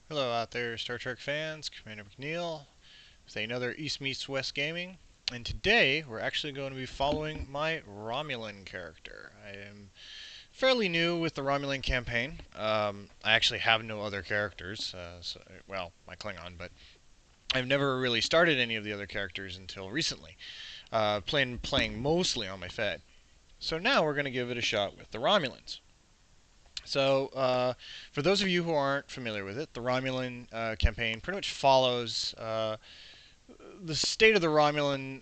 Hello out there, Star Trek fans. Commander McNeil with another East Meets West Gaming. And today we're actually going to be following my Romulan character. I am fairly new with the Romulan campaign. I actually have no other characters, well, my Klingon, but I've never really started any of the other characters until recently, playing mostly on my Fed. So now we're going to give it a shot with the Romulans. So, for those of you who aren't familiar with it, the Romulan campaign pretty much follows the state of the Romulan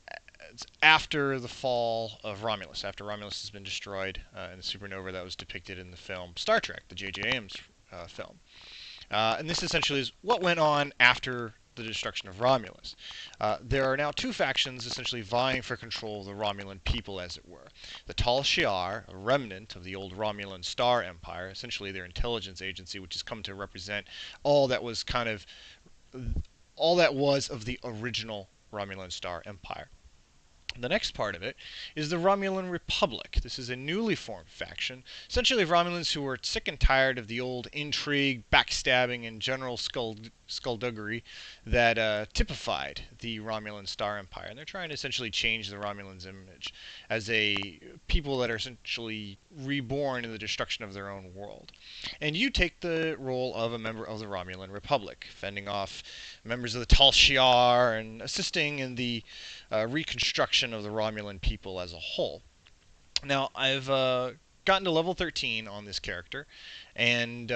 after the fall of Romulus, after Romulus has been destroyed in the supernova that was depicted in the film Star Trek, the J.J. Abrams film. And this essentially is what went on after the destruction of Romulus. There are now two factions essentially vying for control of the Romulan people, as it were. The Tal Shiar, a remnant of the old Romulan Star Empire, essentially their intelligence agency, which has come to represent all that was of the original Romulan Star Empire. The next part of it is the Romulan Republic. This is a newly formed faction, essentially of Romulans who were sick and tired of the old intrigue, backstabbing, and general skullduggery that typified the Romulan Star Empire. And they're trying to essentially change the Romulans' image as a people that are essentially reborn in the destruction of their own world. And you take the role of a member of the Romulan Republic, fending off members of the Tal Shiar and assisting in the reconstruction of the Romulan people as a whole. Now, I've gotten to level 13 on this character, and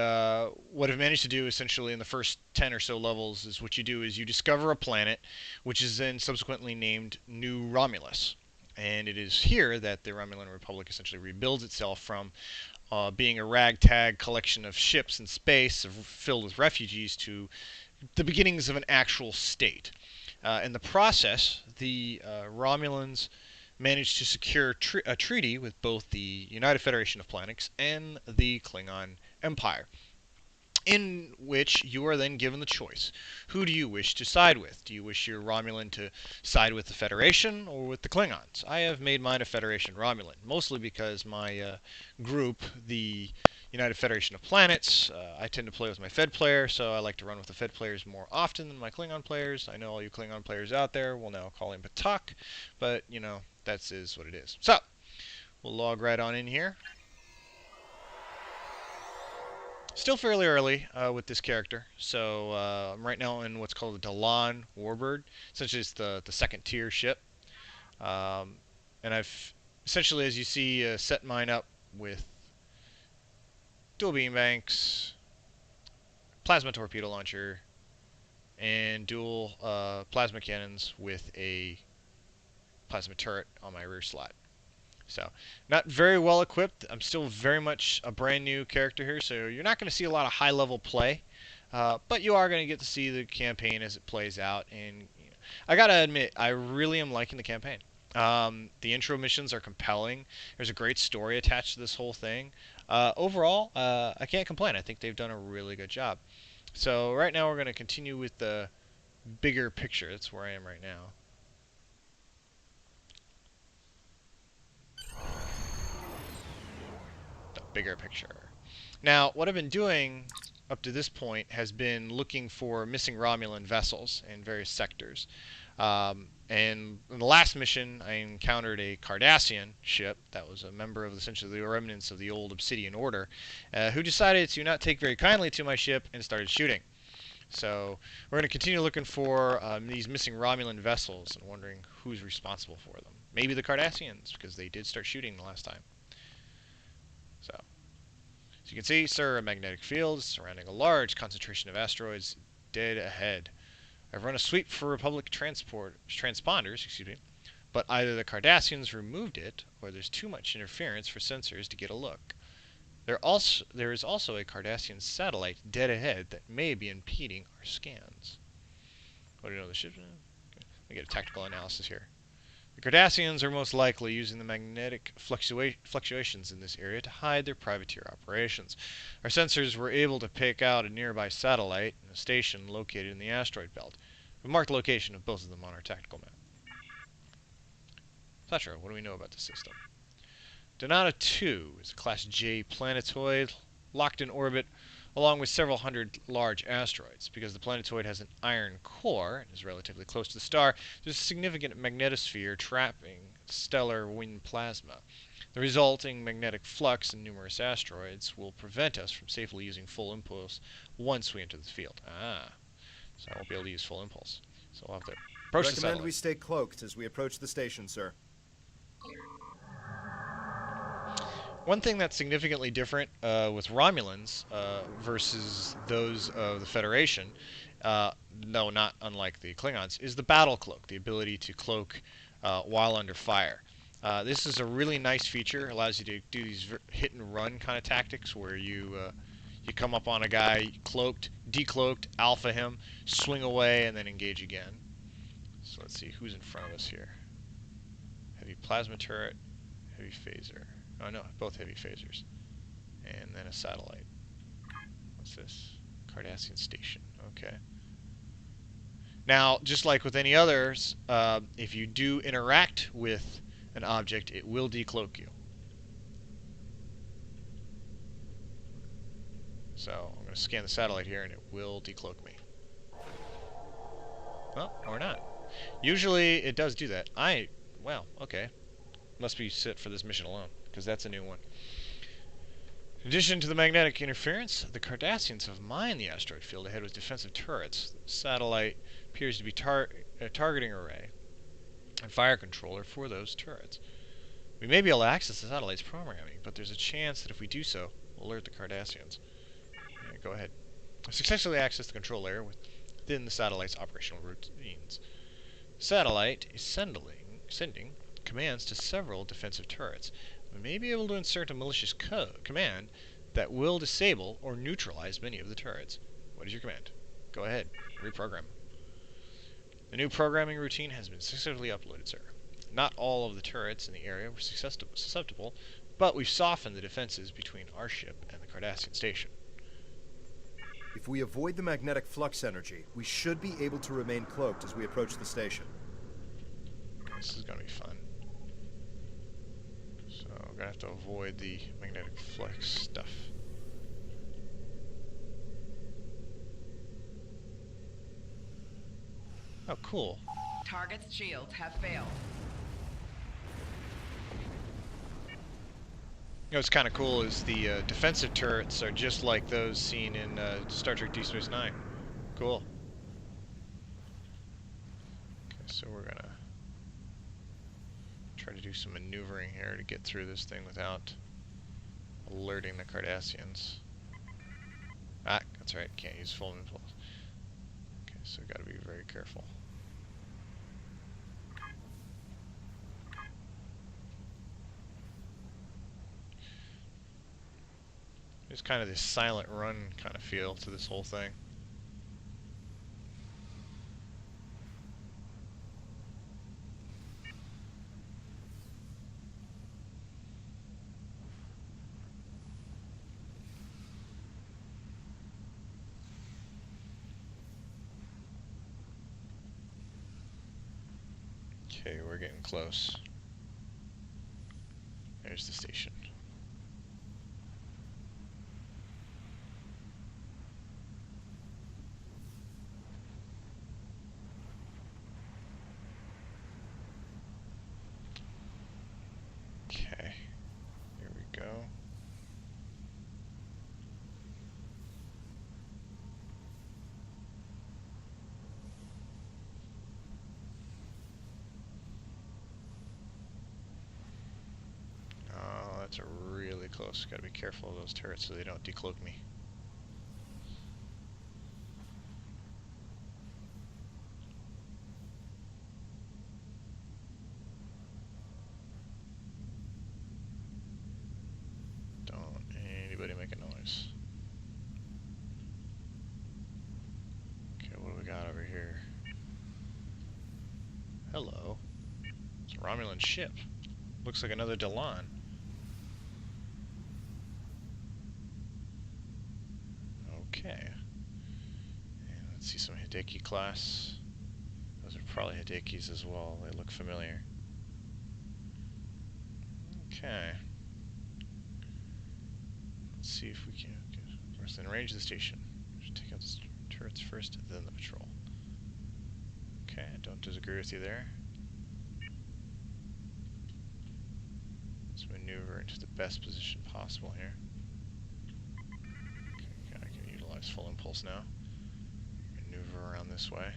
what I've managed to do essentially in the first 10 or so levels is what you do is you discover a planet, which is then subsequently named New Romulus. And it is here that the Romulan Republic essentially rebuilds itself from being a ragtag collection of ships in space filled with refugees to the beginnings of an actual state. In the process, the Romulans managed to secure a treaty with both the United Federation of Planets and the Klingon Empire, in which you are then given the choice. Who do you wish to side with? Do you wish your Romulan to side with the Federation or with the Klingons? I have made mine a Federation Romulan, mostly because my group, the United Federation of Planets, I tend to play with my Fed player, so I like to run with the Fed players more often than my Klingon players. I know all you Klingon players out there will now call him Batak, but, you know, that is what it is. So, we'll log right on in here. Still fairly early with this character, so I'm right now in what's called the Dalan Warbird. Essentially, it's the second tier ship, and I've essentially, as you see, set mine up with dual beam banks, plasma torpedo launcher, and dual plasma cannons with a plasma turret on my rear slot. So, not very well equipped. I'm still very much a brand new character here, so you're not going to see a lot of high level play, but you are going to get to see the campaign as it plays out. And you know, I got to admit, I really am liking the campaign. The intro missions are compelling. There's a great story attached to this whole thing. Overall, I can't complain. I think they've done a really good job. So right now we're going to continue with the bigger picture. That's where I am right now. Bigger picture. Now, what I've been doing up to this point has been looking for missing Romulan vessels in various sectors. And in the last mission, I encountered a Cardassian ship that was a member of essentially the remnants of the old Obsidian Order, who decided to not take very kindly to my ship and started shooting. So we're going to continue looking for these missing Romulan vessels and wondering who's responsible for them. Maybe the Cardassians, because they did start shooting the last time. So, as you can see, magnetic fields surrounding a large concentration of asteroids dead ahead. I've run a sweep for Republic transponders, but either the Cardassians removed it, or there's too much interference for sensors to get a look. There is also a Cardassian satellite dead ahead that may be impeding our scans. What do you know the ship? Let me get a tactical analysis here. The Cardassians are most likely using the magnetic fluctuations in this area to hide their privateer operations. Our sensors were able to pick out a nearby satellite and a station located in the asteroid belt. We marked the location of both of them on our tactical map. Petra, what do we know about the system? Donata 2 is a Class J planetoid locked in orbit along with several hundred large asteroids. Because the planetoid has an iron core and is relatively close to the star, there's a significant magnetosphere trapping stellar wind plasma. The resulting magnetic flux in numerous asteroids will prevent us from safely using full impulse once we enter the field. So I won't be able to use full impulse. So we'll have to approach the satellite. Recommend we stay cloaked as we approach the station, sir. One thing that's significantly different with Romulans versus those of the Federation, no, not unlike the Klingons, is the battle cloak, the ability to cloak while under fire. This is a really nice feature. It allows you to do these hit and run kind of tactics where you come up on a guy cloaked, decloaked, alpha him, swing away, and then engage again. So let's see who's in front of us here. Heavy plasma turret, heavy phaser. Oh no, both heavy phasers. And then a satellite. What's this? Cardassian station. Okay. Now, just like with any others, if you do interact with an object, it will decloak you. So I'm going to scan the satellite here, and it will decloak me. Well, or not. Usually it does do that. Well, okay. Must be set for this mission alone, because that's a new one. In addition to the magnetic interference, the Cardassians have mined the asteroid field ahead with defensive turrets. The satellite appears to be a targeting array and fire controller for those turrets. We may be able to access the satellite's programming, but there's a chance that if we do so, we'll alert the Cardassians. Yeah, go ahead. I've successfully accessed the control layer within the satellite's operational routines. The satellite is sending commands to several defensive turrets. We may be able to insert a malicious command that will disable or neutralize many of the turrets. What is your command? Go ahead. Reprogram. The new programming routine has been successfully uploaded, sir. Not all of the turrets in the area were susceptible, but we've softened the defenses between our ship and the Cardassian station. If we avoid the magnetic flux energy, we should be able to remain cloaked as we approach the station. This is going to be fun. So we're going to have to avoid the magnetic flux stuff. Oh, cool. Target's shields have failed. You know what's kind of cool is the defensive turrets are just like those seen in Star Trek Deep Space Nine. Cool. Okay, so we're going to try to do some maneuvering here to get through this thing without alerting the Cardassians. That's right, can't use full impulse. Okay, so gotta be very careful. There's kind of this silent run kind of feel to this whole thing. Okay, we're getting close. There's the station. Okay, here we go. That's a really close. Gotta be careful of those turrets so they don't decloak me. Don't anybody make a noise. Okay, what do we got over here? Hello. It's a Romulan ship. Looks like another Delon. Okay. And let's see some Hideki class. Those are probably Hidekis as well. They look familiar. Okay. Let's see if we can. First in range of the station. Should take out the turrets first, then the patrol. Okay, I don't disagree with you there. Let's maneuver into the best position possible here. Okay, I can utilize full impulse now. Maneuver around this way.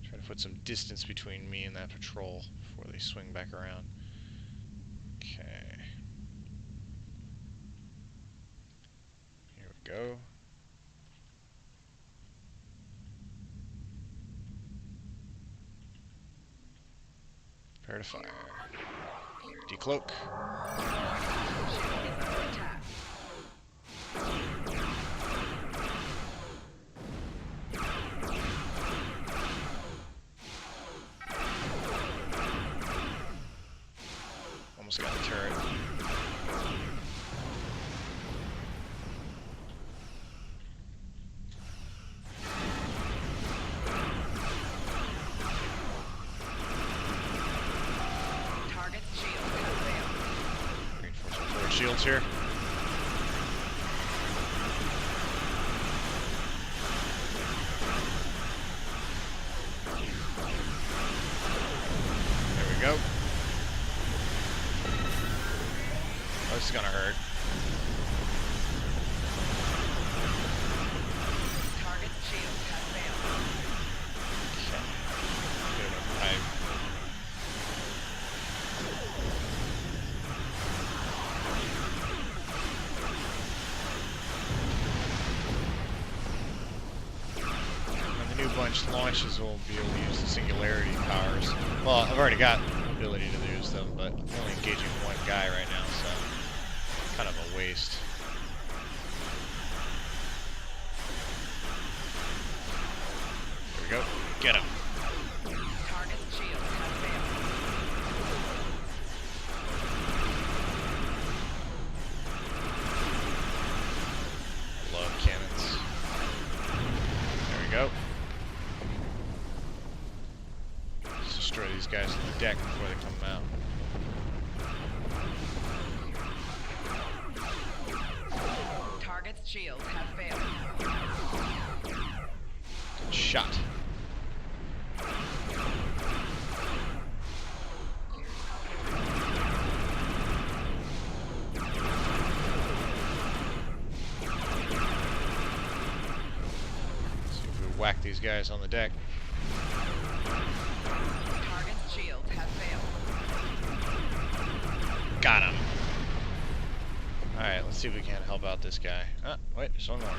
Try to put some distance between me and that patrol before they swing back around. Okay. Here we go. Prepare to fire. Decloak. Almost got the turret. Shields here. There we go. Oh, this is gonna hurt. Target's shields have failed. Okay. Good enough pipe. Bunch launches will be able to use the singularity powers. Well, I've already got the ability to use them, but I'm only engaging one guy right now, so kind of a waste. There we go. Get him. Target's shields have failed. I love cannons. There we go. Destroy these guys on the deck before they come out. Target's shields have failed. Good shot. See if we whack these guys on the deck. Target's shields have failed. Got him. Alright, let's see if we can't help out this guy. Ah, wait, there's one more.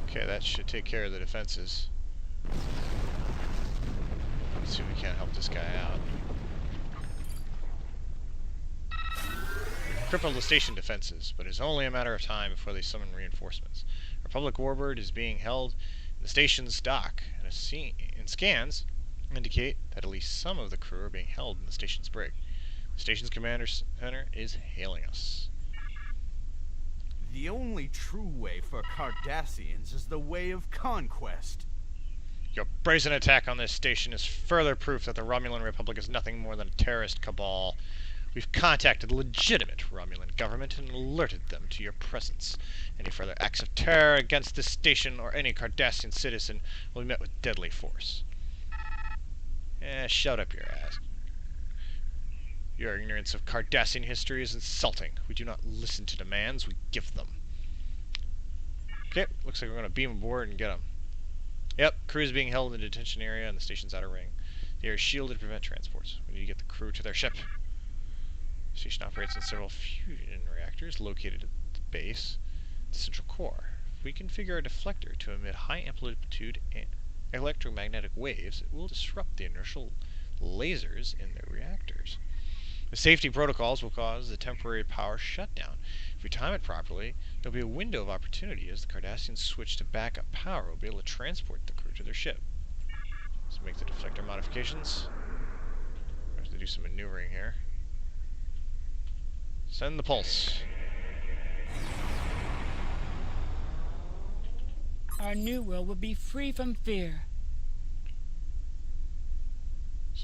Okay, that should take care of the defenses. Let's see if we can't help this guy out. We've crippled the station defenses, but it's only a matter of time before they summon reinforcements. Republic Warbird is being held in the station's dock, and scans indicate that at least some of the crew are being held in the station's brig. The station's commander center is hailing us. The only true way for Cardassians is the way of conquest. Your brazen attack on this station is further proof that the Romulan Republic is nothing more than a terrorist cabal. We've contacted the legitimate Romulan government and alerted them to your presence. Any further acts of terror against this station or any Cardassian citizen will be met with deadly force. Shut up your ass. Your ignorance of Cardassian history is insulting. We do not listen to demands, we give them. Okay, looks like we're going to beam aboard and get them. Yep, crew is being held in the detention area in the station's outer ring. They are shielded to prevent transports. We need to get the crew to their ship. The station operates on several fusion reactors located at the base, the central core. If we configure a deflector to emit high amplitude electromagnetic waves, it will disrupt the inertial lasers in the reactors. The safety protocols will cause the temporary power shutdown. If we time it properly, there will be a window of opportunity as the Cardassians switch to backup power. We'll be able to transport the crew to their ship. Let's make the deflector modifications. I have to do some maneuvering here. Send the pulse. Our new world will be free from fear.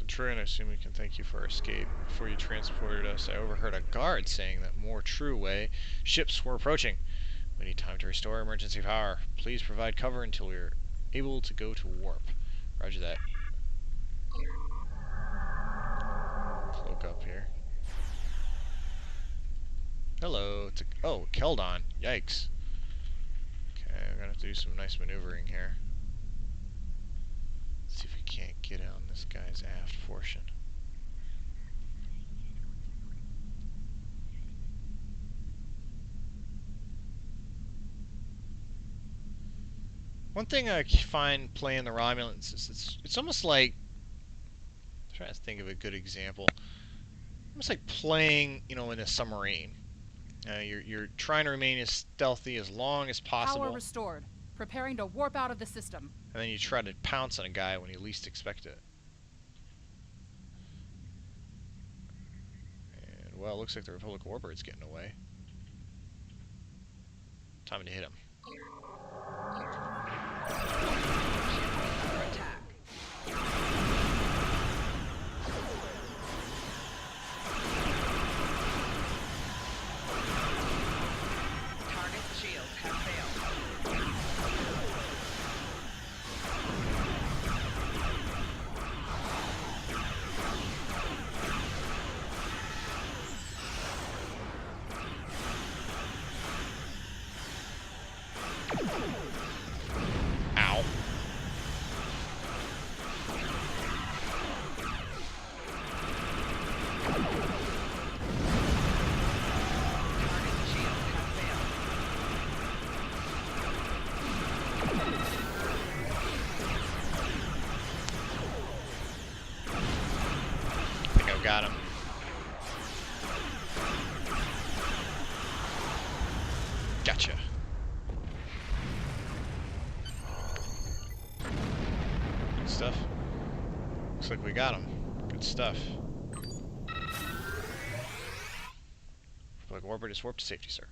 True, and I assume we can thank you for our escape. Before you transported us, I overheard a guard saying that more true way ships were approaching. We need time to restore emergency power. Please provide cover until we're able to go to warp. Roger that. Cloak up here. Hello. It's a, oh, Keldon. Yikes. Okay, I'm gonna have to do some nice maneuvering here. See if we can't get on this guy's aft portion. One thing I find playing the Romulans is it's almost like, I'm trying to think of a good example. Almost like playing, in a submarine. You're trying to remain as stealthy as long as possible. Power restored. Preparing to warp out of the system. And then you try to pounce on a guy when you least expect it. And, well, it looks like the Republic Warbird's getting away. Time to hit him. Under attack. Target's shields have failed. Ow. Target's shields have failed. I think I've got him. Gotcha. Good stuff. Looks like we got him. Good stuff. Republic Warbird is warped to safety, sir.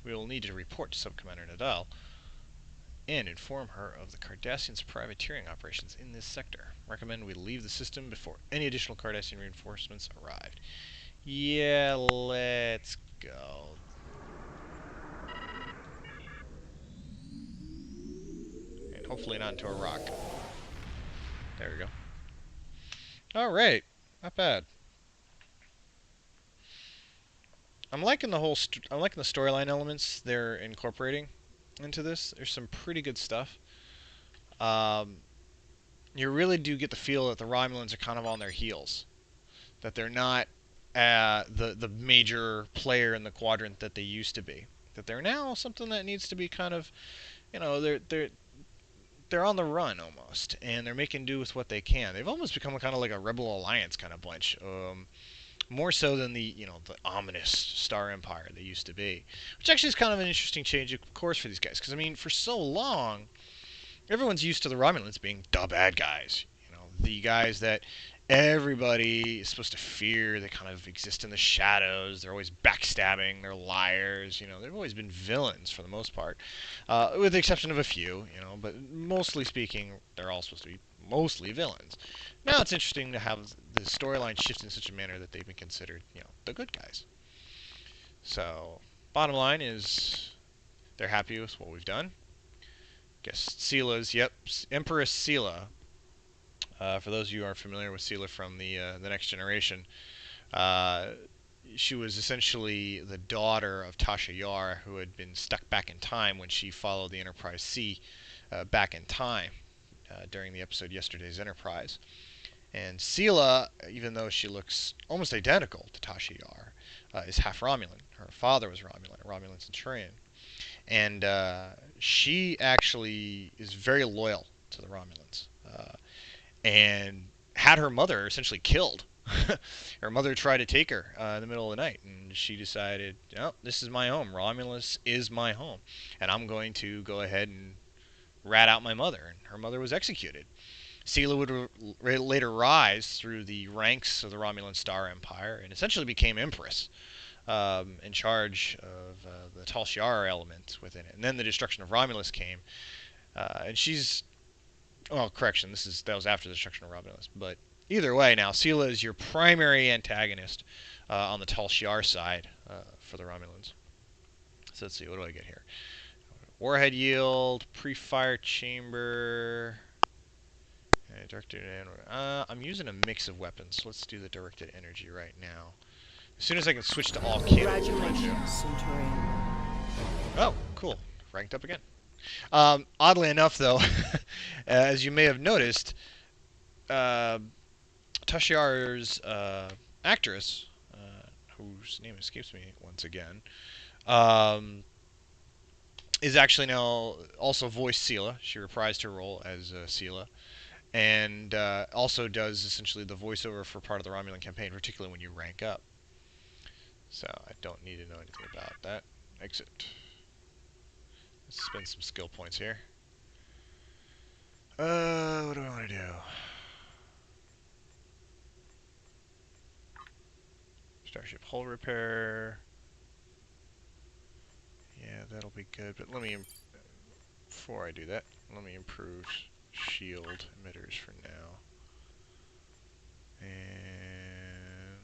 We will need to report to Subcommander Nadal and inform her of the Cardassians' privateering operations in this sector. Recommend we leave the system before any additional Cardassian reinforcements arrived. Yeah, let's go. And hopefully not into a rock. There we go. Alright. Not bad. I'm liking the whole I'm liking the storyline elements they're incorporating into this. There's some pretty good stuff. You really do get the feel that the Romulans are kind of on their heels, that they're not the major player in the quadrant that they used to be. That they're now something that needs to be kind of, they're on the run almost, and they're making do with what they can. They've almost become kind of like a Rebel Alliance kind of bunch. More so than the ominous Star Empire they used to be, which actually is kind of an interesting change of course for these guys, because I mean, for so long, everyone's used to the Romulans being the bad guys, the guys that everybody is supposed to fear. They kind of exist in the shadows. They're always backstabbing. They're liars. They've always been villains for the most part, with the exception of a few. But mostly speaking, they're all supposed to be mostly villains. Now it's interesting to have the storyline shift in such a manner that they've been considered, the good guys. So, bottom line is, they're happy with what we've done. Guess Seela's, yep, Empress Seela. For those of you who aren't familiar with Seela from the Next Generation, she was essentially the daughter of Tasha Yar, who had been stuck back in time when she followed the Enterprise C back in time during the episode Yesterday's Enterprise. And Seela, even though she looks almost identical to Tasha Yar, is half Romulan. Her father was Romulan, a Romulan Centurion. And she actually is very loyal to the Romulans. And had her mother essentially killed. Her mother tried to take her in the middle of the night, and she decided, no, this is my home. Romulus is my home, and I'm going to go ahead and rat out my mother. And her mother was executed. Seela would later rise through the ranks of the Romulan Star Empire and essentially became Empress, in charge of the Tal Shiar element within it. And then the destruction of Romulus came, and she's... Well, correction, that was after the destruction of Romulus, but either way, now Sela is your primary antagonist on the Tal Shiar side for the Romulans. So let's see, what do I get here? Warhead yield, pre-fire chamber, directed I'm using a mix of weapons. So let's do the directed energy right now. As soon as I can switch to all cannon. Congratulations, Centurion. Oh, cool. Ranked up again. Oddly enough, though, as you may have noticed, Tashiar's actress, whose name escapes me once again, is actually now also voiced Sela. She reprised her role as Sela, and also does essentially the voiceover for part of the Romulan campaign, particularly when you rank up. So I don't need to know anything about that. Exit. Let's spend some skill points here. What do I want to do? Starship hull repair. Yeah, that'll be good. But let me, before I do that, let me improve shield emitters for now. And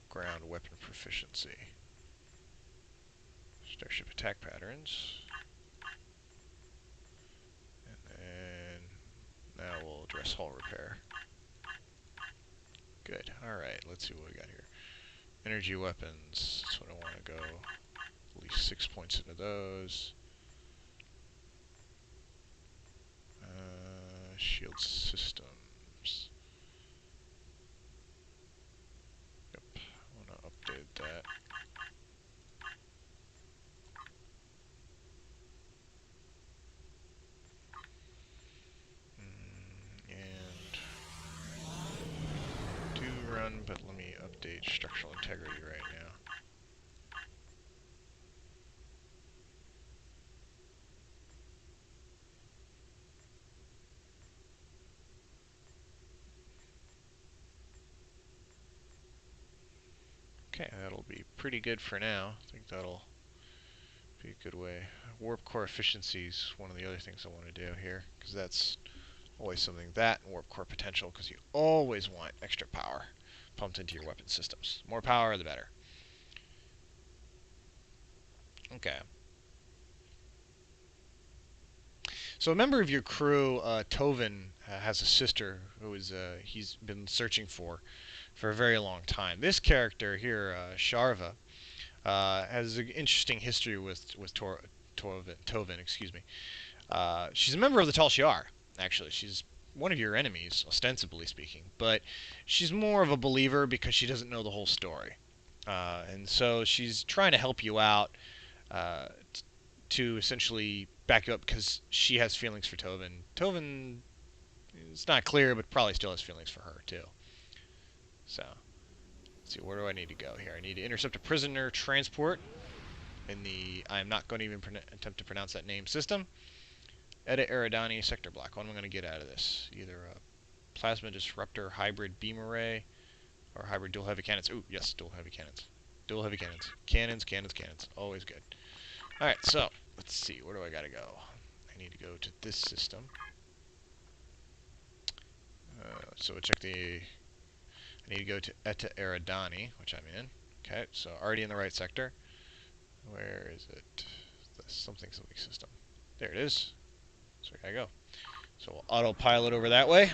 ground weapon proficiency. Starship attack patterns. And then now we'll address hull repair. Good. Alright, let's see what we got here. Energy weapons. That's what I want to go. At least 6 points into those. Shield systems. Yep, I want to update that. And do run, but let me update structural integrity right now. Okay, that'll be pretty good for now. I think that'll be a good way. Warp core efficiency is one of the other things I want to do here, because that's always something. That and warp core potential, because you always want extra power pumped into your weapon systems. More power, the better. Okay. So a member of your crew, Tovin, has a sister who is he's been searching for a very long time. This character here, Sharva, has an interesting history with Tovin, excuse me. She's a member of the Tal Shiar, actually. She's one of your enemies, ostensibly speaking, but she's more of a believer because she doesn't know the whole story. And so she's trying to help you out to essentially back you up because she has feelings for Tovin. Tovin, it's not clear, but probably still has feelings for her, too. So, let's see, where do I need to go here? I need to intercept a prisoner transport in the, I'm not going to even attempt to pronounce that name, system. Edit Eridani sector block. What am I going to get out of this? Either a plasma disruptor hybrid beam array or hybrid dual heavy cannons. Ooh, yes, dual heavy cannons. Dual heavy cannons. Cannons, cannons, cannons. Always good. Alright, so, let's see. Where do I got to go? I need to go to this system. So check the... I need to go to Eta Eridani, which I'm in. Okay, so already in the right sector. Where is it? The something system. There it is. So I gotta go. So we'll autopilot over that way.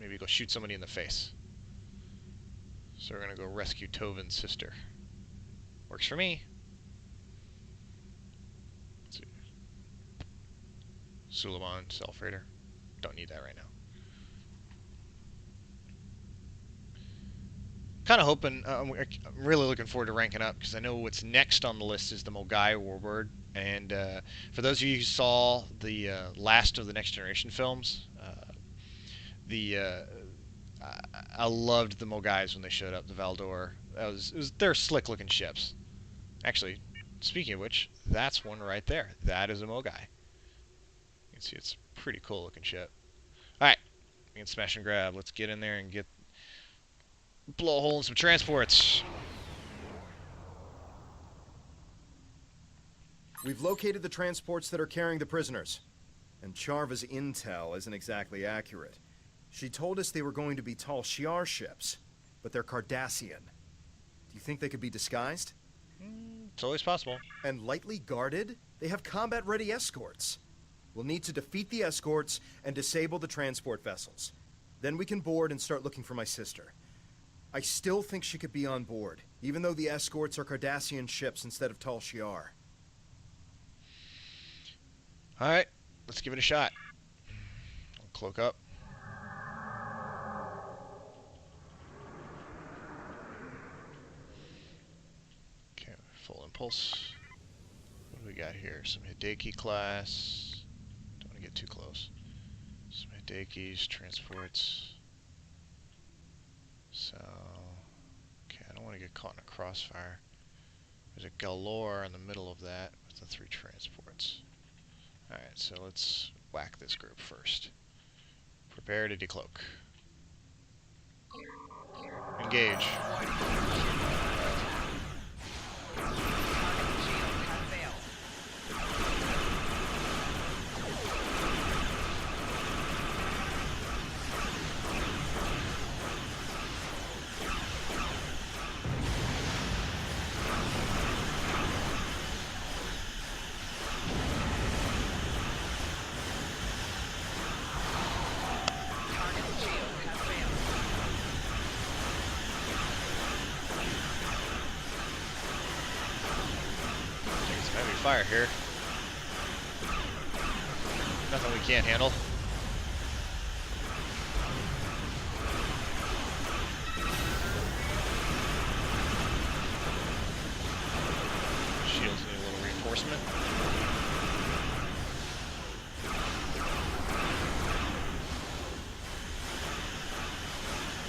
Maybe go shoot somebody in the face. So we're gonna go rescue Tovin's sister. Works for me. Let's see. Suleiman, self-raider. Don't need that right now. Kind of hoping, I'm really looking forward to ranking up because I know what's next on the list is the Mogai Warbird. And for those of you who saw the last of the Next Generation films, I loved the Mogais when they showed up, the Valdor. They're slick-looking ships. Actually, speaking of which, that's one right there. That is a Mogai. You can see it's a pretty cool-looking ship. All right, we can smash and grab. Let's get in there and blow a hole in some transports. We've located the transports that are carrying the prisoners. And Charva's intel isn't exactly accurate. She told us they were going to be tall Shi'ar ships, but they're Cardassian. Do you think they could be disguised? It's always possible. And lightly guarded? They have combat-ready escorts. We'll need to defeat the escorts and disable the transport vessels. Then we can board and start looking for my sister. I still think she could be on board, even though the escorts are Cardassian ships instead of tall Shi'ar. Alright, let's give it a shot. I'll cloak up. Okay, full impulse. What do we got here? Some Hideki class. Don't want to get too close. Some Hidekis, transports. So, okay, I don't want to get caught in a crossfire. There's a Galore in the middle of that with the 3 transports. Alright, so let's whack this group first. Prepare to decloak. Engage. Target shield has failed. Target shield has failed. Taking some heavy fire here. Nothing we can't handle. Shields need a little reinforcement.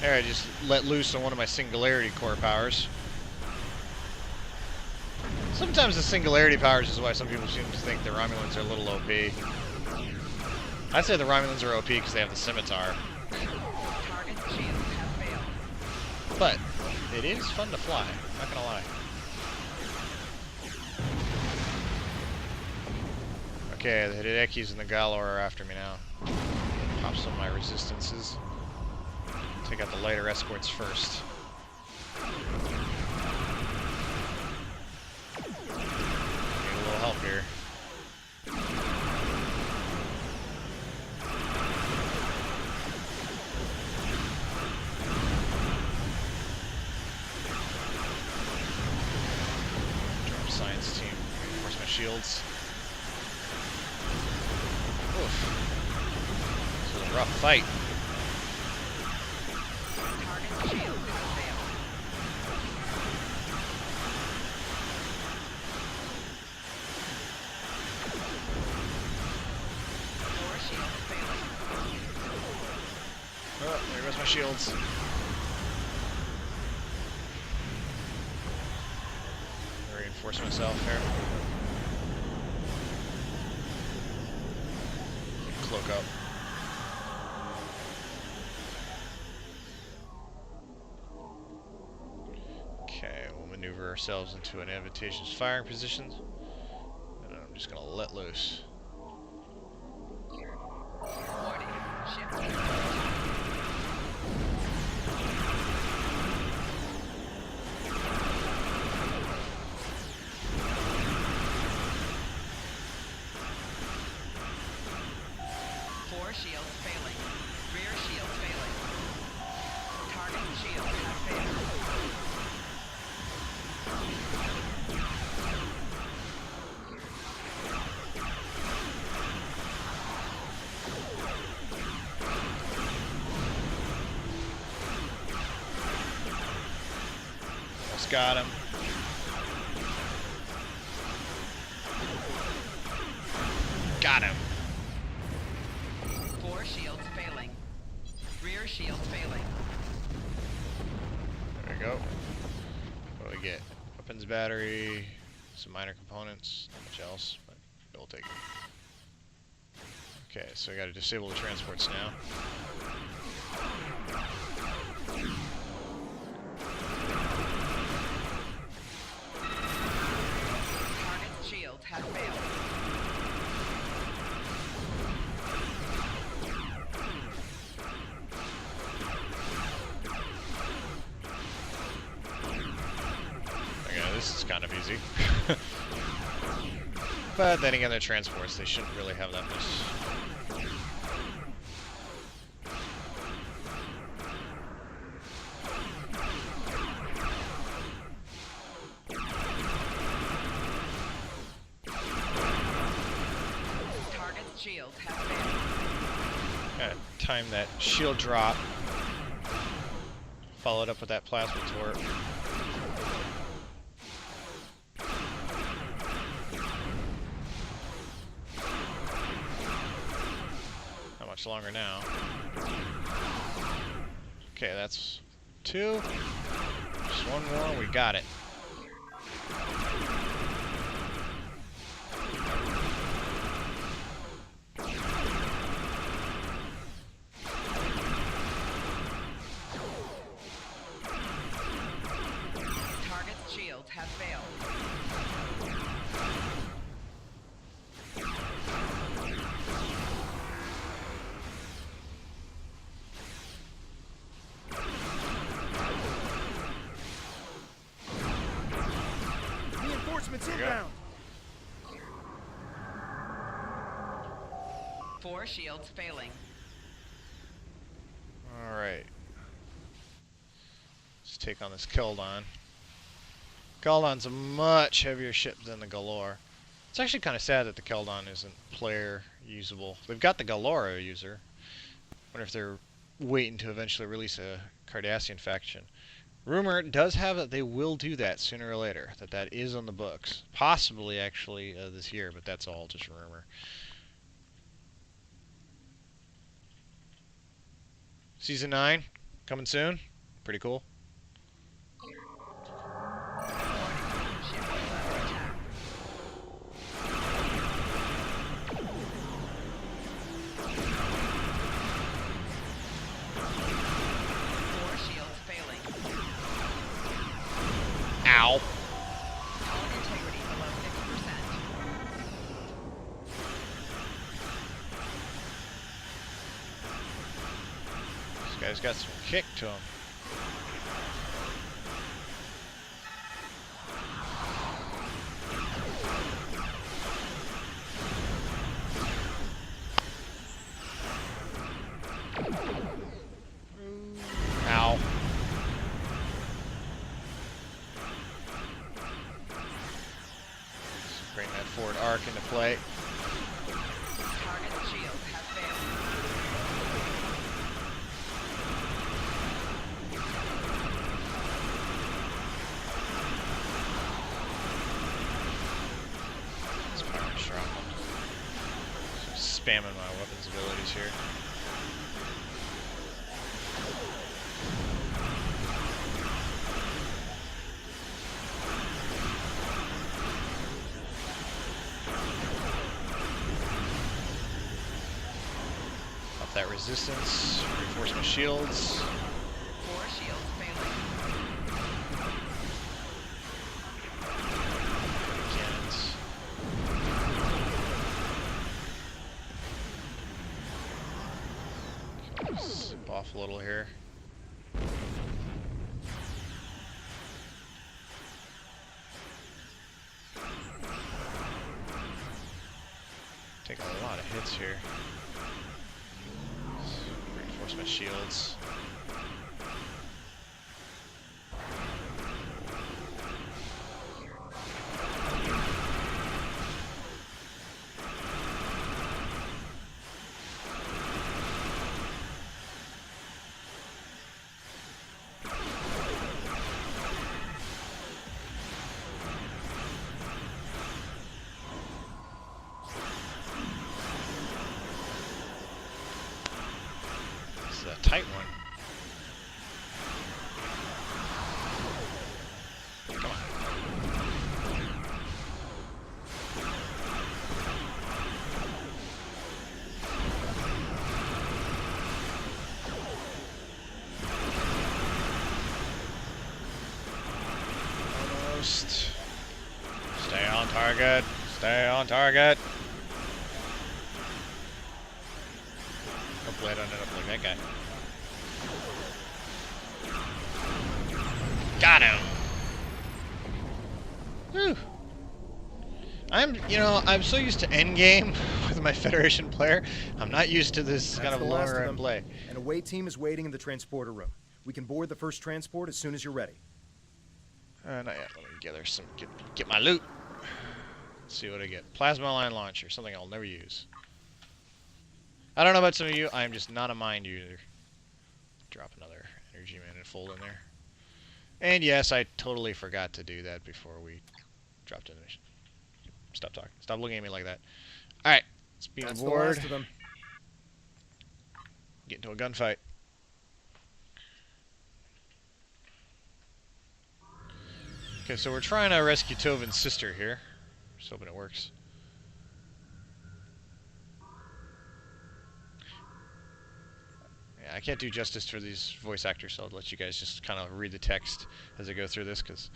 There, I just let loose on one of my Singularity core powers. Sometimes the Singularity powers is why some people seem to think the Romulans are a little OP. I'd say the Romulans are OP because they have the scimitar. Target shield has failed. But it is fun to fly, not gonna lie. Okay, the Hidekis and the Galor are after me now. Pop some of my resistances. Take out the lighter escorts first. Need a little help here. Drone science team, reinforce my shields. Oof. This is a rough fight. Target shield has failed. Core shield failing. Oh, there goes my shields. Reinforce myself here. Cloak up. Okay, we'll maneuver ourselves into an advantageous firing position. And I'm just gonna let loose. Warning. Ship. Core shield failing. Rear shield failing. Target shield has failed. Almost got him. Got him. Core shields failing. Rear shields failing. There we go. What do we get? Weapons battery, some minor components, not much else, but we'll take it. Okay, so I gotta disable the transports now. Target shield has failed. easy. But then again, they're transports. They shouldn't really have that much. Target's shields have failed. Gotta time that shield drop. Followed up with that plasma torp. Not much longer now. Okay, that's 2. Just 1 more, we got it. Target's shields have failed. Reinforcements There you go. inbound. 4 shields failing. Alright. Let's take on this Keldon. Keldon's a much heavier ship than the Galore. It's actually kind of sad that the Keldon isn't player usable. They've got the Galora user. Wonder if they're waiting to eventually release a Cardassian faction. Rumor does have that they will do that sooner or later. That is on the books. Possibly actually this year, but that's all just rumor. Season 9 coming soon. Pretty cool. Ship is under attack. 4 shields failing. Ow. Hull integrity below 50%. This guy's got some kick to him. Ow. Let's bring that forward arc into play. Target's shields have failed. Let's power strong. Spamming my weapons abilities here. Up that resistance, reinforce my shields. 4 shields failing. Cannons. Zip off a little here. Taking a lot of hits here. Reinforce my shields. This is a tight one. Come on. Almost. Stay on target. Stay on target. Hopefully I don't end up like that guy. Got him! Whew. I'm so used to endgame with my Federation player. I'm not used to this kind of the last longer of end them. play. An away team is waiting in the transporter room. We can board the first transport as soon as you're ready. Not yet. Let me gather some. Get my loot. Let's see what I get. Plasma line launcher, something I'll never use. I don't know about some of you. I'm just not a mind user. Drop another energy manifold in there. And yes, I totally forgot to do that before we dropped in the mission. Stop talking. Stop looking at me like that. Alright, let's beam That's aboard. the last of them. Get into a gunfight. Okay, so we're trying to rescue Tovin's sister here. Just hoping it works. Yeah, I can't do justice for these voice actors, so I'll let you guys just kind of read the text as I go through this, because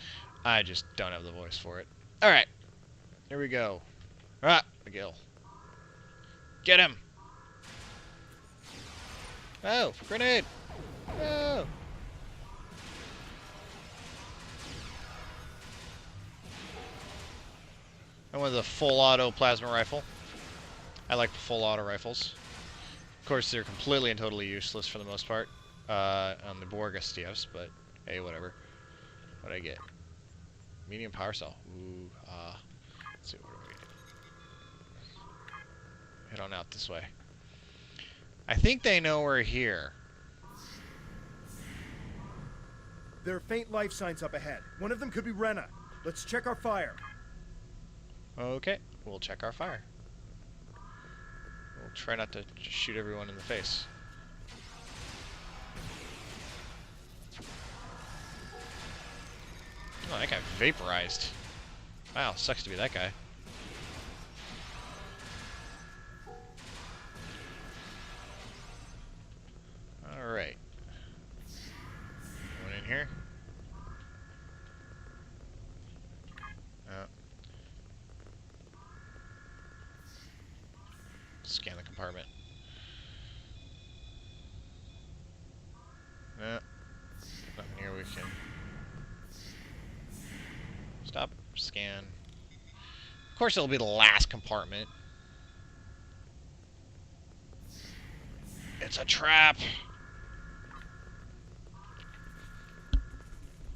I just don't have the voice for it. Alright, here we go. Ah, McGill. Get him! Oh, grenade! Oh! I went with a full auto plasma rifle. I like full auto rifles. Of course, they're completely and totally useless for the most part on the Borg STFs, but hey, whatever. What'd I get? Medium power cell. Ooh, let's see, what do we get? Head on out this way. I think they know we're here. There are faint life signs up ahead. One of them could be Rena. Let's check our fire. Okay, we'll check our fire. We'll try not to just shoot everyone in the face. Oh, that guy vaporized. Wow, sucks to be that guy. Alright. Going in here. Scan the compartment. No. Nothing here we can... Stop. Scan. Of course it'll be the last compartment. It's a trap!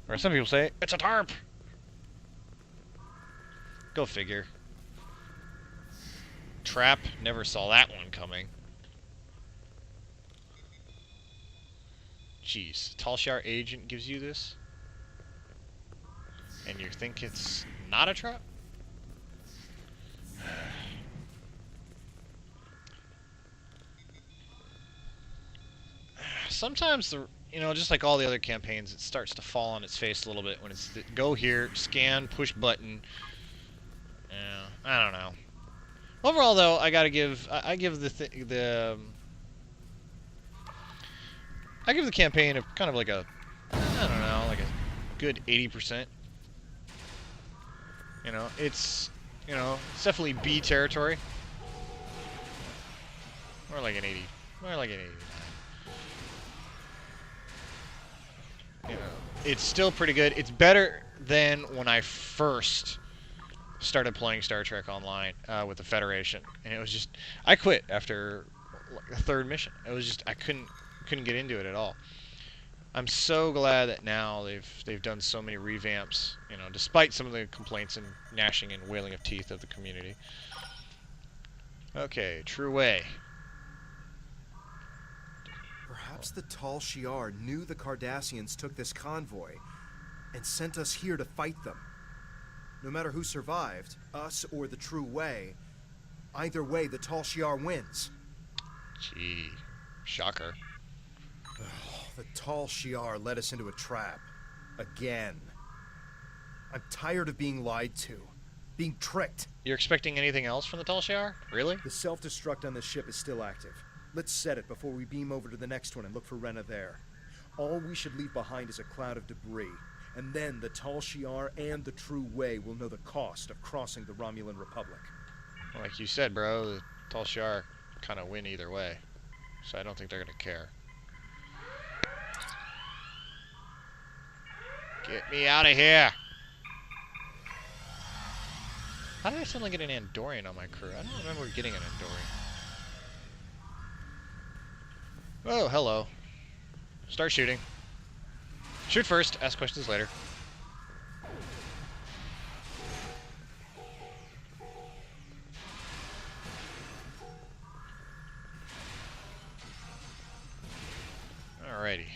Or some people say, it's a tarp! Go figure. Trap, never saw that one coming. Jeez, Tal Shiar agent gives you this? And you think it's not a trap? Sometimes, just like all the other campaigns, it starts to fall on its face a little bit when it's go here, scan, push button. Yeah, I don't know. Overall, though, I gotta give I give the campaign a kind of like a like a good 80%. It's it's definitely B territory. More like an 80. More like an 89. It's still pretty good. It's better than when I first started playing Star Trek Online with the Federation, and it was just I quit after like the third mission. It was just I couldn't get into it at all. I'm so glad that now they've done so many revamps, despite some of the complaints and gnashing and wailing of teeth of the community. Okay, true way. Perhaps the Tal Shiar knew the Cardassians took this convoy and sent us here to fight them. No matter who survived, us or the true way, either way, the Tal Shiar wins. Gee, shocker. The Tal Shiar led us into a trap. Again. I'm tired of being lied to. Being tricked. You're expecting anything else from the Tal Shiar? Really? The self-destruct on this ship is still active. Let's set it before we beam over to the next one and look for Rena there. All we should leave behind is a cloud of debris. And then the Tal Shiar and the True Way will know the cost of crossing the Romulan Republic. Like you said, bro, the Tal Shiar kind of win either way. So I don't think they're going to care. Get me out of here! How did I suddenly get an Andorian on my crew? I don't remember getting an Andorian. Oh, hello. Start shooting. Shoot first, ask questions later. Alrighty.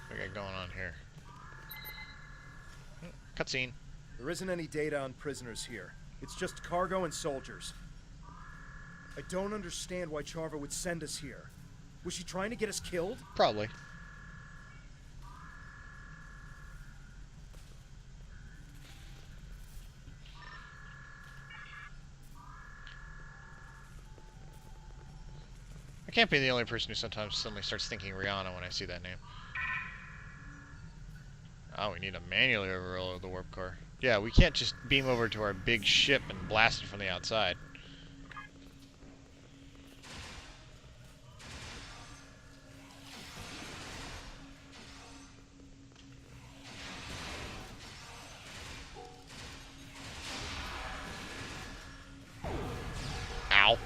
What we got going on here? Cutscene. There isn't any data on prisoners here. It's just cargo and soldiers. I don't understand why Charva would send us here. Was she trying to get us killed? Probably. I can't be the only person who sometimes suddenly starts thinking Rihanna when I see that name. Oh, we need to manually overload the warp core. Yeah, we can't just beam over to our big ship and blast it from the outside. Ow.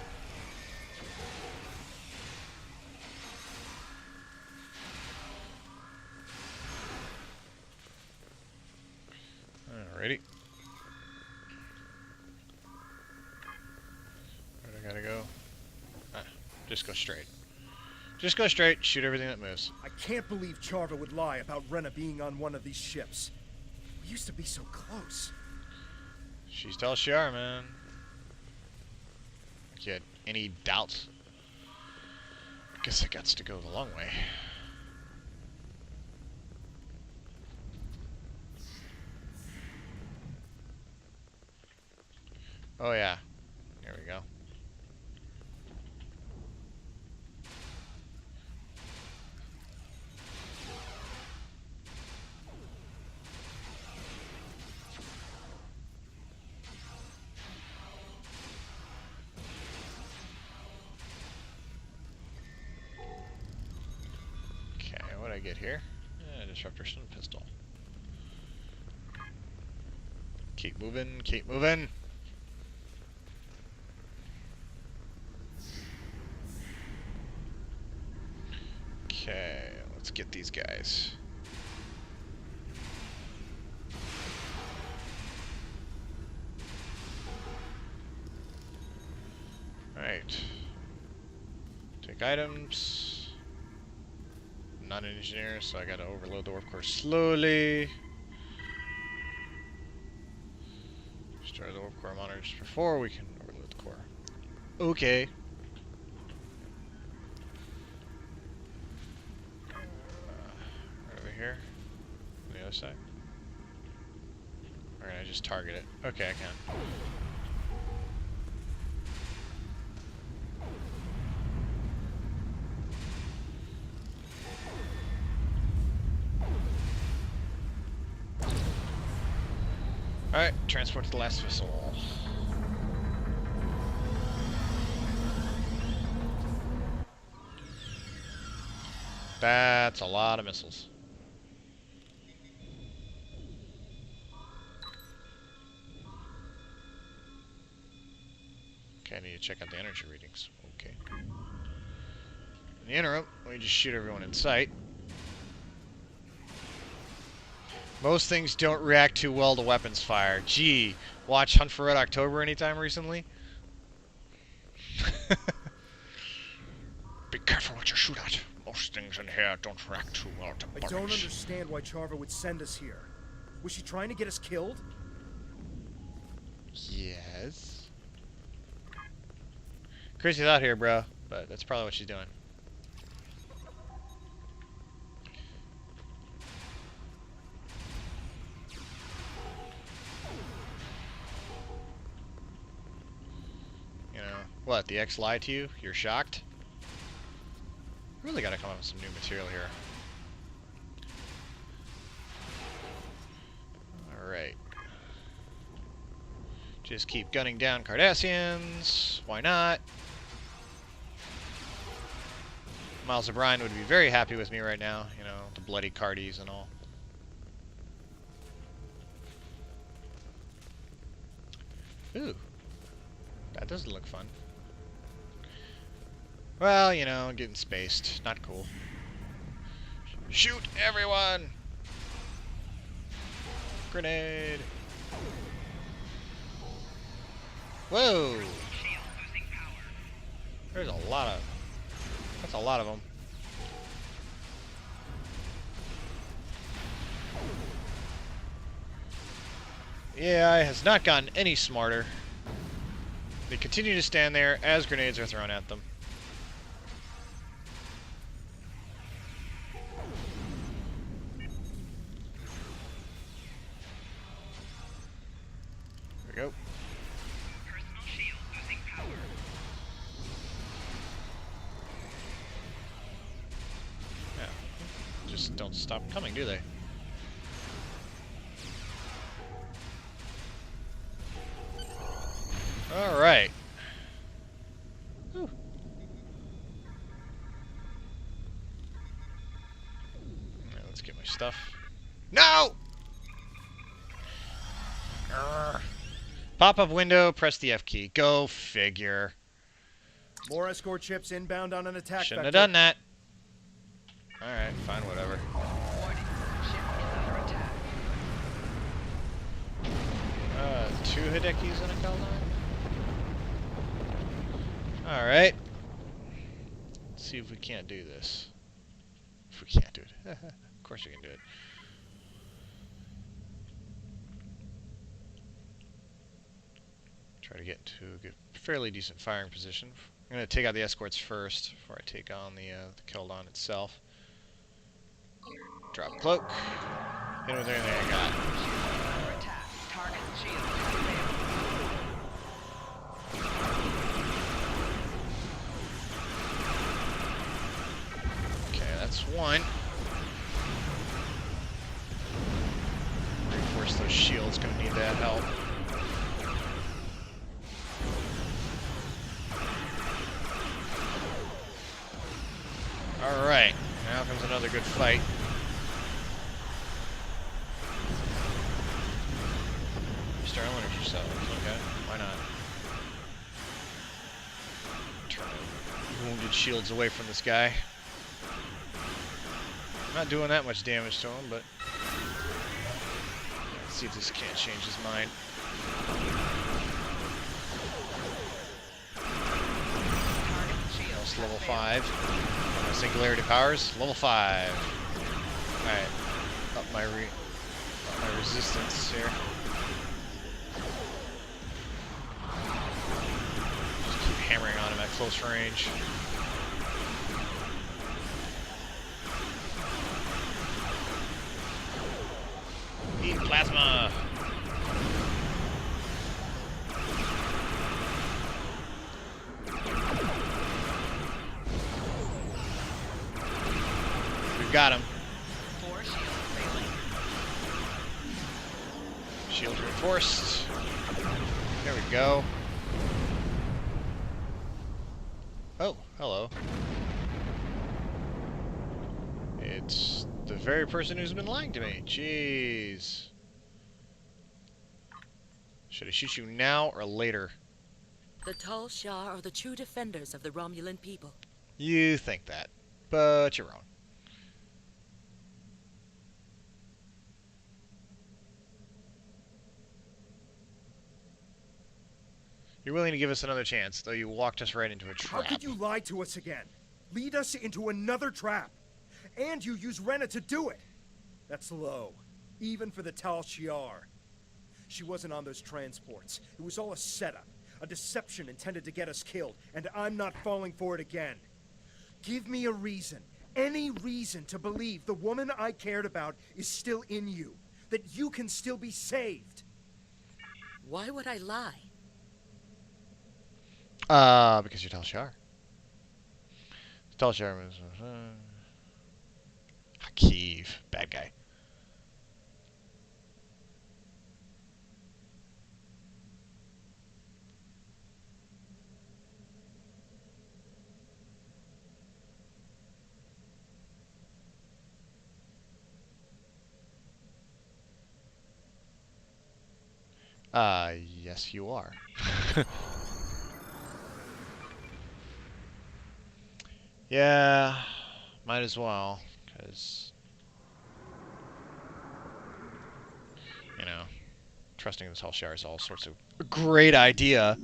Alrighty. Where do I gotta go? Ah, just go straight. Just go straight, shoot everything that moves. I can't believe Charva would lie about Rena being on one of these ships. We used to be so close. She's tall she are, man. If you had any doubts, I guess it gets to go the long way. Oh yeah, there we go. Okay, what did I get here? Disruptor stun pistol. Keep moving, keep moving. Okay, let's get these guys. Alright. Take items. I'm not an engineer, so I gotta overload the warp core slowly. Destroy the warp core monitors before we can overload the core. Okay. Here? On the other side? Or can I just target it? Okay, I can. Alright, transport to the last vessel. That's a lot of missiles. Okay, I need to check out the energy readings. Okay. In the interim, we just shoot everyone in sight. Most things don't react too well to weapons fire. Gee, watch Hunt for Red October anytime recently? Be careful what you shoot at. Most things in here don't react too well to bullets. I don't understand why Charva would send us here. Was she trying to get us killed? Yes. Chrissy's out here, bro, but that's probably what she's doing. You know, what, the X lied to you? You're shocked? Really gotta come up with some new material here. Alright. Just keep gunning down Cardassians. Why not? Miles O'Brien would be very happy with me right now. You know, the bloody Cardies and all. Ooh. That doesn't look fun. Well, you know, getting spaced. Not cool. Shoot everyone! Grenade! Whoa! There's a lot of... That's a lot of them. AI has not gotten any smarter. They continue to stand there as grenades are thrown at them. There we go. Personal shield losing power. Yeah. Just don't stop coming, do they? Alright. Let's get my stuff. No! Pop-up window, press the F key. Go figure. More escort ships inbound on an attack Shouldn't vector. have done that. Alright, fine, whatever. Warning. Ship is under attack. 2 Hidekis and a Keldon? Alright. Let's see if we can't do this. If we can't do it. Of course we can do it. Try to get into a good, fairly decent firing position. I'm going to take out the escorts first before I take on the Keldon itself. Drop cloak. Hit him with everything I got. Under attack. Target shield disabled. Okay, that's one. Reinforce those shields, gonna need that help. Alright, now comes another good fight. Start energy cells, okay, why not? Turn wounded shields away from this guy. Not doing that much damage to him, but let's see if this can't change his mind. Almost level 5. My singularity powers, level 5. Alright, up my resistance here. Just keep hammering on him at close range. Eat plasma! We've got him. 4 shields failing. Shield reinforced. There we go. Oh, hello. It's the very person who's been lying to me. Jeez. Should I shoot you now or later? The Tal Shah are the true defenders of the Romulan people. You think that, but you're wrong. You're willing to give us another chance, though you walked us right into a trap. How could you lie to us again? Lead us into another trap. And you use Rena to do it. That's low, even for the Tal Shiar. She wasn't on those transports. It was all a setup, a deception intended to get us killed, and I'm not falling for it again. Give me a reason, any reason to believe the woman I cared about is still in you, that you can still be saved. Why would I lie? Because you're Tal Shiar. Tal Shiar was... Hakeev. Bad guy. Yes you are. Yeah, might as well, because, you know, trusting this Hull shower is all sorts of a great idea.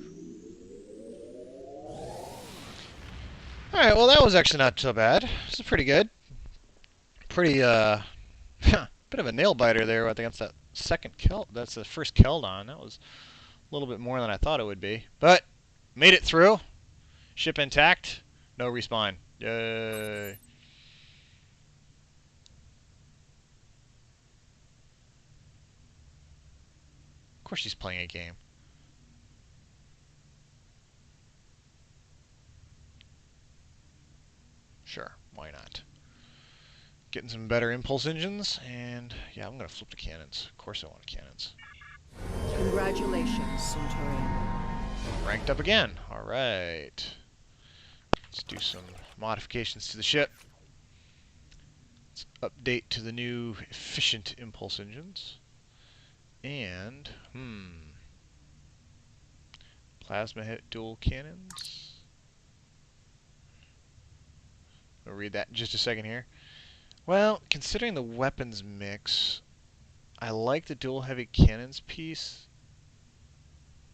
Alright, well that was actually not so bad. This is pretty good. Pretty, bit of a nail biter there against that second kill. That's the first Keldon. That was a little bit more than I thought it would be. But, made it through. Ship intact. No respawn. Yay. Of course she's playing a game. Sure, why not? Getting some better impulse engines, and yeah, I'm going to flip the cannons. Of course I want cannons. Congratulations, Centurion. Ranked up again. Alright. Let's do some modifications to the ship. Let's update to the new efficient impulse engines. And, plasma hit dual cannons. I'll read that in just a second here. Well, considering the weapons mix, I like the dual heavy cannons piece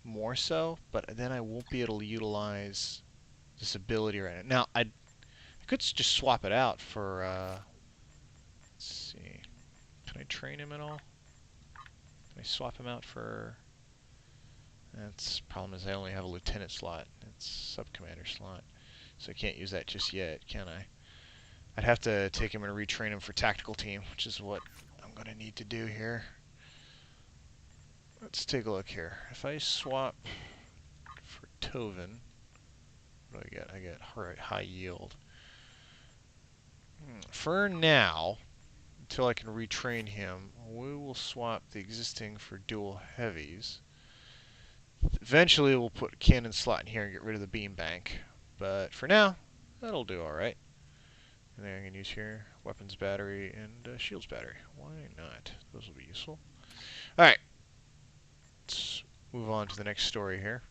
more so, but then I won't be able to utilize this ability right now. Now, I could just swap it out for, let's see, can I train him at all? Can I swap him out for, that's problem is I only have a lieutenant slot. It's sub-commander slot, so I can't use that just yet, can I? I'd have to take him and retrain him for tactical team, which is what I'm going to need to do here. Let's take a look here. If I swap for Tovin, what do I get? I get high yield. For now, until I can retrain him, we will swap the existing for dual heavies. Eventually, we'll put a cannon slot in here and get rid of the beam bank. But for now, that'll do alright. And then I can use here weapons battery and shields battery. Why not? Those will be useful. Alright. Let's move on to the next story here.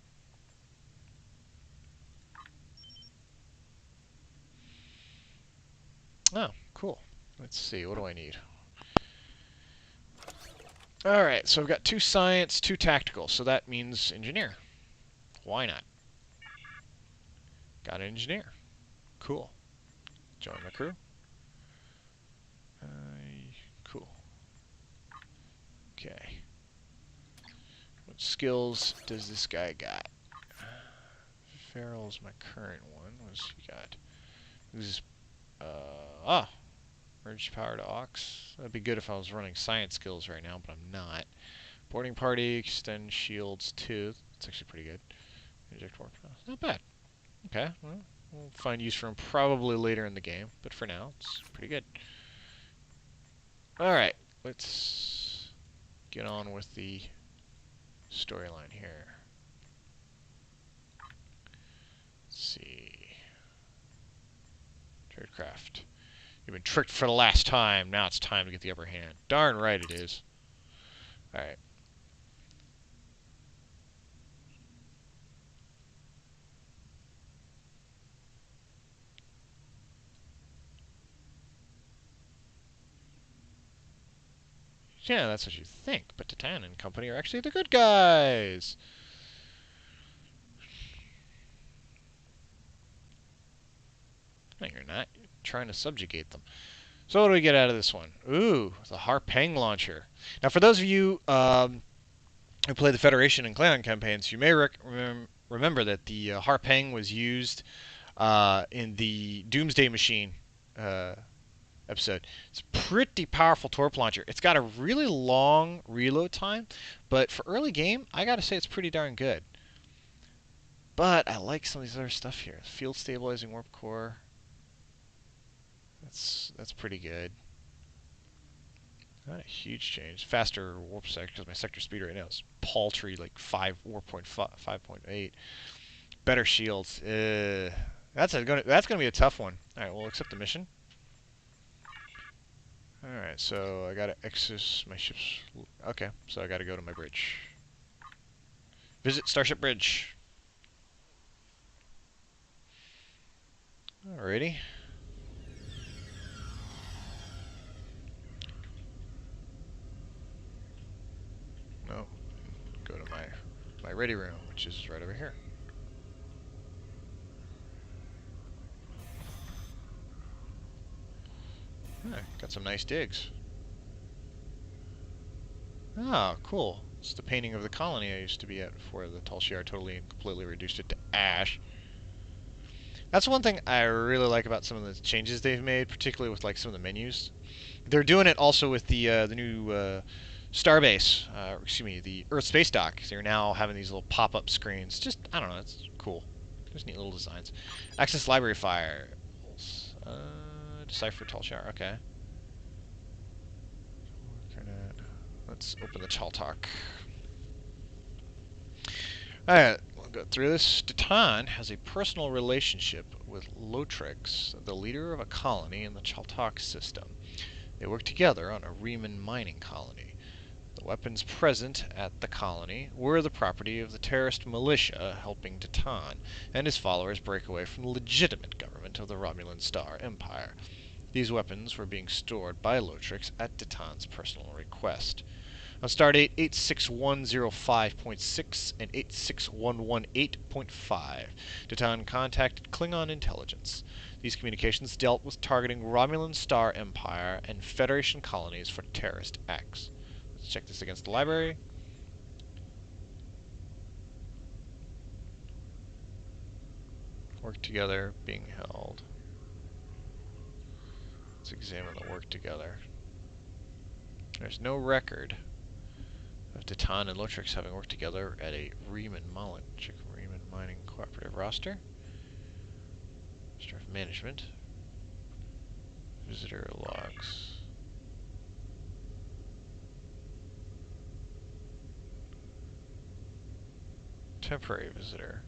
Oh, cool. Let's see, what do I need? Alright, so I've got 2 science, 2 tactical, so that means engineer. Why not? Got an engineer. Cool. Join my crew. Cool. Okay. What skills does this guy got? Farrell's my current one. What's he got? This is, merge power to aux. That'd be good if I was running science skills right now, but I'm not. Boarding party, extend shields 2. That's actually pretty good. Inject warp. Not bad. Okay, well, we'll find use for him probably later in the game, but for now, it's pretty good. Alright, let's get on with the storyline here. Let's see. Tradecraft. You've been tricked for the last time. Now it's time to get the upper hand. Darn right it is. Alright. Yeah, that's what you think, but Titan and company are actually the good guys. No, you're not. You're trying to subjugate them. So what do we get out of this one? Ooh, the Harpang launcher. Now, for those of you who play the Federation and Klingon campaigns, you may remember that the Harpang was used in the Doomsday Machine episode. It's a pretty powerful torp launcher. It's got a really long reload time, but for early game, I gotta say it's pretty darn good. But I like some of these other stuff here. Field stabilizing warp core. That's pretty good. Not a huge change. Faster warp sector, because my sector speed right now is paltry, like 5.8. Better shields. That's gonna be a tough one. All right, we'll accept the mission. All right, so I gotta access my ship's. Okay, so I gotta go to my bridge. Visit Starship Bridge. Alrighty. No, go to my ready room, which is right over here. Got some nice digs. Ah, cool. It's the painting of the colony I used to be at before the Tal Shiar totally and completely reduced it to ash. That's one thing I really like about some of the changes they've made, particularly with like some of the menus. They're doing it also with the new Starbase, excuse me, the Earth Space Dock. They're now having these little pop-up screens. Just, I don't know, it's cool. Just neat little designs. Access library files. Decipher Tal Shiar, okay. Let's open the Chaltalk. Alright, we'll go through this. Datan has a personal relationship with Lotrix, the leader of a colony in the Chaltalk system. They work together on a Romulan mining colony. The weapons present at the colony were the property of the terrorist militia helping Datan and his followers break away from the legitimate government of the Romulan Star Empire. These weapons were being stored by Lotrix at Datan's personal request. On Stardate 86105.6 and 86118.5, Datan contacted Klingon intelligence. These communications dealt with targeting Romulan Star Empire and Federation colonies for terrorist acts. Let's check this against the library. Work together, being held. Let's examine the work together. There's no record of Datan and Lotrix having worked together at a Romulan mining cooperative roster. Staff management. Visitor logs. Temporary visitor.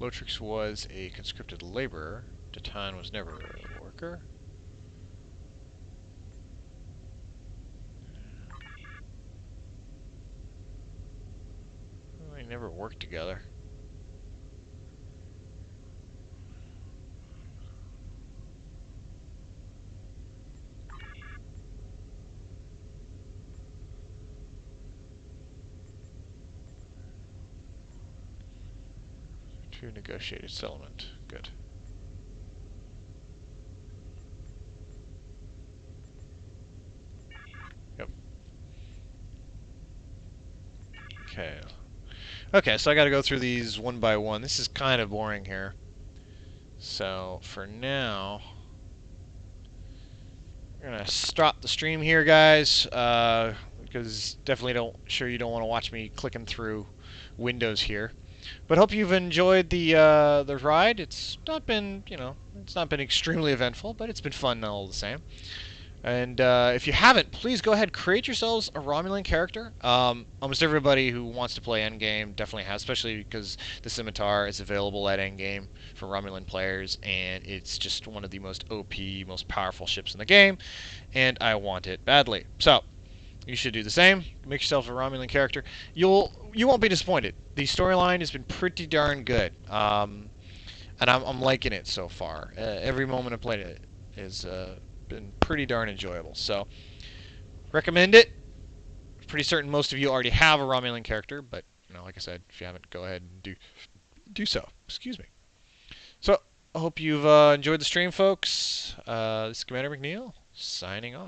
Lotrix was a conscripted laborer. Datan was never a worker. Well, they never worked together. To negotiated settlement. Good. Yep. Okay. Okay, so I gotta go through these one by one. This is kind of boring here. So, for now, we're gonna stop the stream here, guys, because definitely you don't want to watch me clicking through windows here. But hope you've enjoyed the ride. It's not been, it's not been extremely eventful, but it's been fun all the same. And if you haven't, please go ahead, create yourselves a Romulan character. Almost everybody who wants to play Endgame definitely has, especially because the Scimitar is available at Endgame for Romulan players, and it's just one of the most OP, most powerful ships in the game, and I want it badly. So, you should do the same. Make yourself a Romulan character. You won't be disappointed. The storyline has been pretty darn good, and I'm liking it so far. Every moment I played it is been pretty darn enjoyable. So, recommend it. Pretty certain most of you already have a Romulan character, but like I said, if you haven't, go ahead and do so. Excuse me. So, I hope you've enjoyed the stream, folks. This is CdrMcNeil signing off.